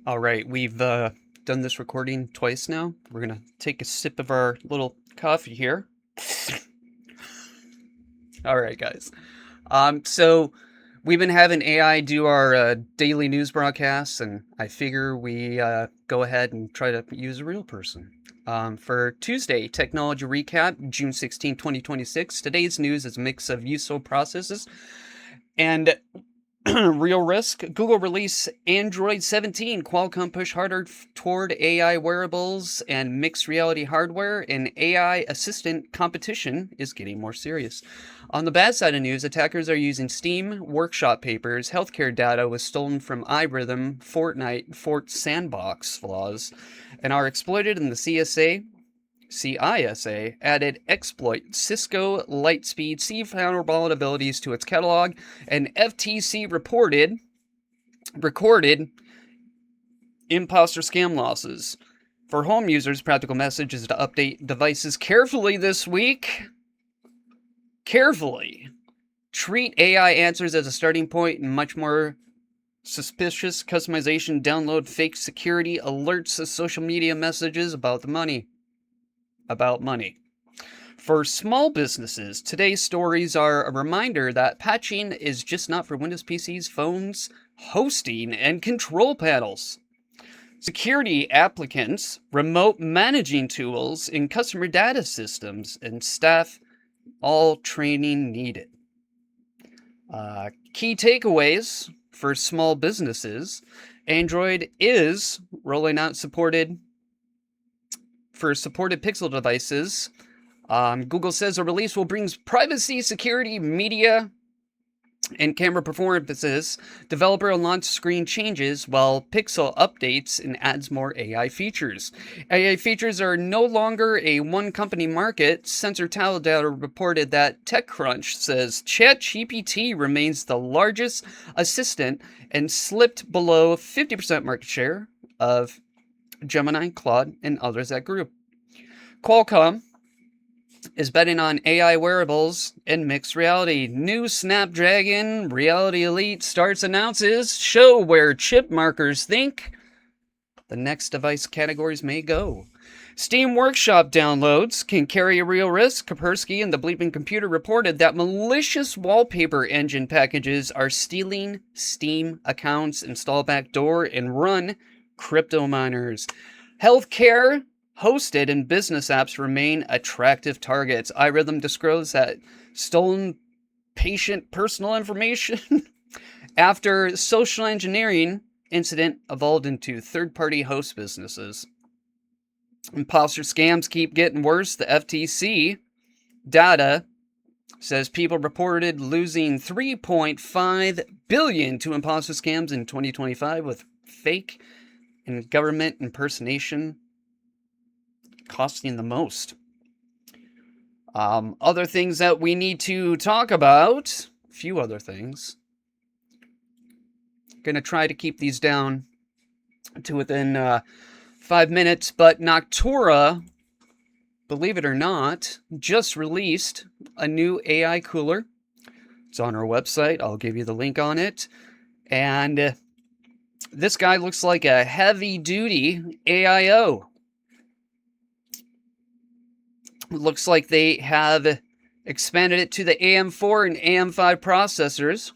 All right, we've done this recording twice now. We're gonna take a sip of our little coffee here. All right, guys. So we've been having AI do our daily news broadcasts, and I figure we go ahead and try to use a real person. For Tuesday, Technology Recap, June 16, 2026, today's news is a mix of useful processes and real risk. Google release Android 17. Qualcomm push harder toward AI wearables and mixed reality hardware. And AI assistant competition is getting more serious. On the bad side of news, attackers are using Steam workshop papers. Healthcare data was stolen from iRhythm, Fortnite, Fort Sandbox flaws, and are exploited in the CISA added exploit Cisco Lightspeed C vulnerabilities to its catalog, and FTC recorded imposter scam losses. For home users, practical message is to update devices carefully this week. Carefully. Treat AI answers as a starting point and much more suspicious customization. Download fake security alerts as social media messages about money. For small businesses, today's stories are a reminder that patching is just not for Windows PCs, phones, hosting, and control panels. Security applicants, remote managing tools, and customer data systems, and staff, all training needed. Key takeaways for small businesses. Android is rolling out supported Pixel devices. Google says a release will bring privacy, security, media, and camera performances. Developer will launch screen changes while Pixel updates and adds more AI features. AI features are no longer a one-company market. Sensor Tower data reported that TechCrunch says ChatGPT remains the largest assistant and slipped below 50% market share of Gemini, Claude, and others at group. Qualcomm is betting on AI wearables and mixed reality. New Snapdragon Reality Elite announces show where chip markers think the next device categories may go. Steam Workshop downloads can carry a real risk. Kaspersky and the Bleeping Computer reported that malicious wallpaper engine packages are stealing Steam accounts, install backdoor, and run crypto miners. Healthcare hosted and business apps remain attractive targets. iRhythm disclosed that stolen patient personal information after social engineering incident evolved into third-party host businesses. Imposter scams keep getting worse. The FTC data says people reported losing $3.5 billion to imposter scams in 2025, with fake and government impersonation costing the most. Other things that we need to talk about, a few other things. Gonna try to keep these down to within 5 minutes, but Noctua, believe it or not, just released a new AI cooler. It's on our website. I'll give you the link on it. And this guy looks like a heavy-duty AIO. Looks like they have expanded it to the AM4 and AM5 processors,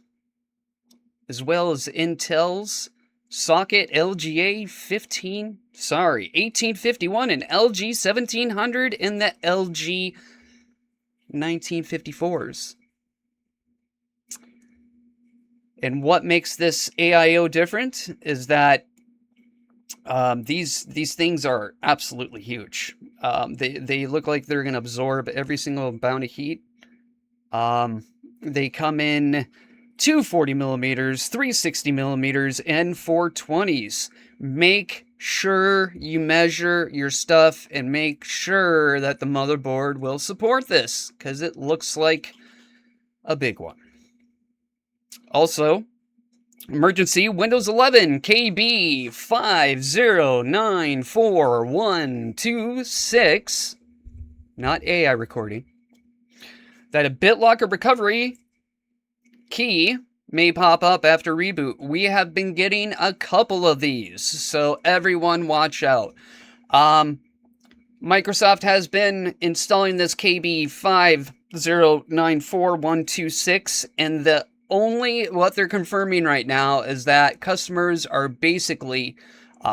as well as Intel's socket LGA 1851 and LG 1700 and the LG 1954s. And what makes this AIO different is that these things are absolutely huge. They look like they're going to absorb every single amount of heat. They come in 240 millimeters, 360 millimeters, and 420s. Make sure you measure your stuff and make sure that the motherboard will support this, because it looks like a big one. Also, emergency Windows 11 KB 5094126, not AI recording, that a BitLocker recovery key may pop up after reboot. We have been getting a couple of these, so everyone watch out. Microsoft has been installing this KB5094126, and what they're confirming right now is that customers are basically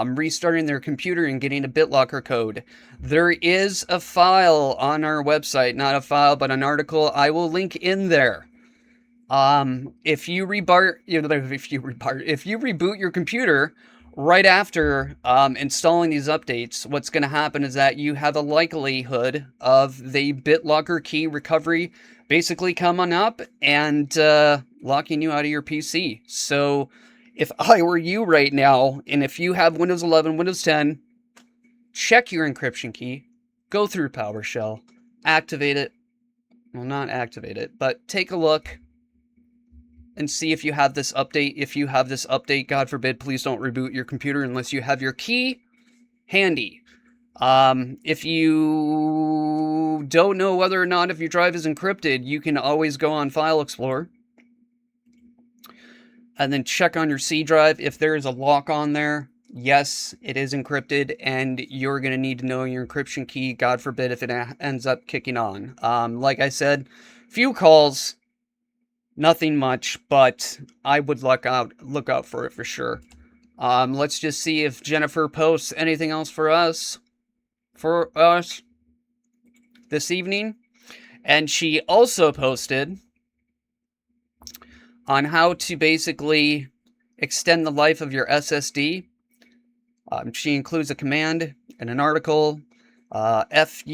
restarting their computer and getting a BitLocker code. There is a file on our website, not a file, but an article I will link in there. If you reboot your computer right after installing these updates, what's going to happen is that you have a likelihood of the BitLocker key recovery basically coming up and locking you out of your PC. So if I were you right now, and if you have Windows 11, Windows 10, check your encryption key, go through PowerShell, activate it. Well, not activate it, but take a look and see if you have this update. If you have this update, God forbid, please don't reboot your computer unless you have your key handy. If you don't know whether or not if your drive is encrypted, you can always go on File Explorer and then check on your C drive. If there is a lock on there, yes, it is encrypted, and you're going to need to know your encryption key, God forbid, if it ends up kicking on. Like I said, few calls, nothing much, but I would look out for it for sure. Let's just see if Jennifer posts anything else for us this evening. And she also posted on how to basically extend the life of your SSD. She includes a command and an article. FS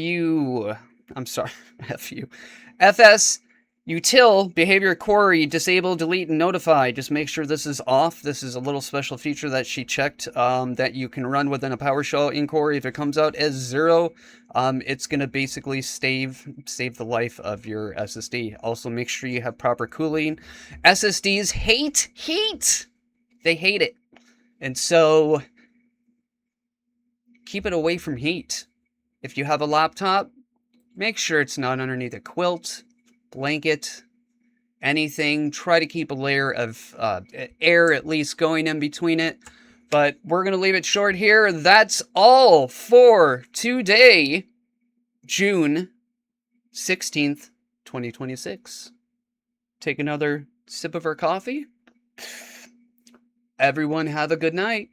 util behavior query disable, delete, and notify. Just make sure this is off. This is a little special feature that she checked that you can run within a PowerShell inquiry. If it comes out as 0, it's going to basically save the life of your SSD. Also, make sure you have proper cooling. SSDs hate heat. They hate it. And so keep it away from heat. If you have a laptop, make sure it's not underneath a quilt, blanket, anything. Try to keep a layer of air at least going in between it. But we're going to leave it short here. That's all for today, June 16th, 2026. Take another sip of our coffee. Everyone have a good night.